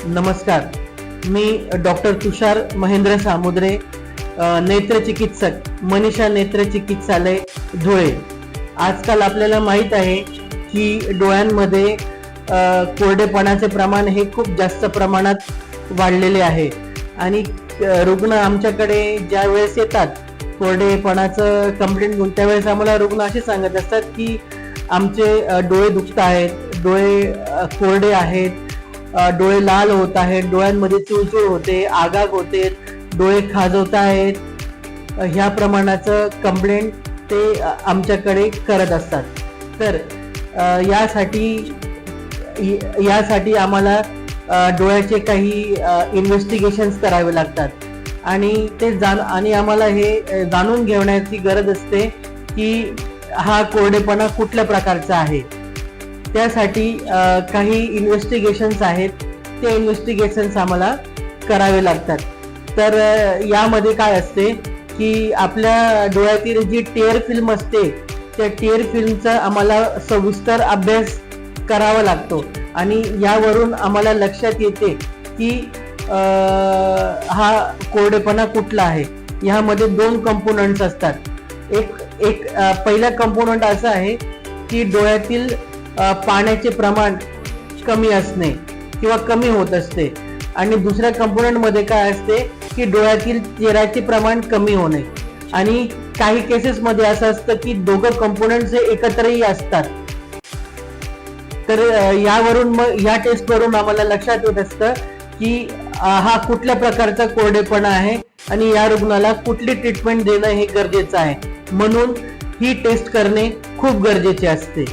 नमस्कार, मी डॉक्टर तुषार महेंद्र सामुद्रे, नेत्रचिकित्सक, मनीषा नेत्र चिकित्सालय, धुळे। आजकाल आपल्याला माहीत आहे की डोळ्यांमध्ये कोरडेपणाचे प्रमाण हे खूप जास्त प्रमाणात वाढलेले आहे आणि रुग्ण आमच्याकडे ज्या वेळेस येतात कोरडेपणाचं कंप्लेंट घेऊन, त्यावेळेस आम्हाला रुग्ण असे सांगत असतात की आमचे डोळे दुखत आहेत, डोळे कोरडे आहेत, डोळे लाल होत आहेत, डोळ्यांमध्ये चुळचुळ होते, आगाग होते, डोळे खाजवत आहेत, ह्या प्रमाणाचं कंप्लेंट ते आमच्याकडे करत असतात। तर यासाठी आम्हाला डोळ्याचे काही इन्व्हेस्टिगेशन्स करावे लागतात आणि आम्हाला हे जाणून घेण्याची गरज असते की हा कोरडेपणा कुठल्या प्रकारचा आहे। त्यासाठी काही इन्व्हेस्टिगेशन्स आहेत, ते इन्व्हेस्टिगेशन्स आम्हाला करावे लागतात। तर यामध्ये काय असते की आपल्या डोळ्यातील जी टेअर फिल्म असते, त्या टेअर फिल्मचा आम्हाला सविस्तर अभ्यास करावा लागतो आणि यावरून आम्हाला लक्षात येते की हा कोरडेपणा कुठला आहे। यामध्ये दोन कंपोनंट्स असतात। एक पहिला कंपोनंट असा आहे की डोळ्यातील पाण्याचे प्रमाण कमी असणे किंवा कमी होत असते आणि दुसऱ्या कंपोनंट मध्ये काय असते की डोळ्यातील चेऱ्याचे प्रमाण कमी होणे आणि काही केसेस मध्ये असं असतं की दोघं कंपोनंट्स एकत्रही असतात। तर यावरून मग या टेस्ट वरून आम्हाला लक्षात येत असतं की हा कुठल्या प्रकारचा कोरडेपणा आहे आणि या रुग्णाला कुठली ट्रीटमेंट देणं हे गरजेचं आहे। म्हणून ही टेस्ट करणे खूप गरजेचे असते।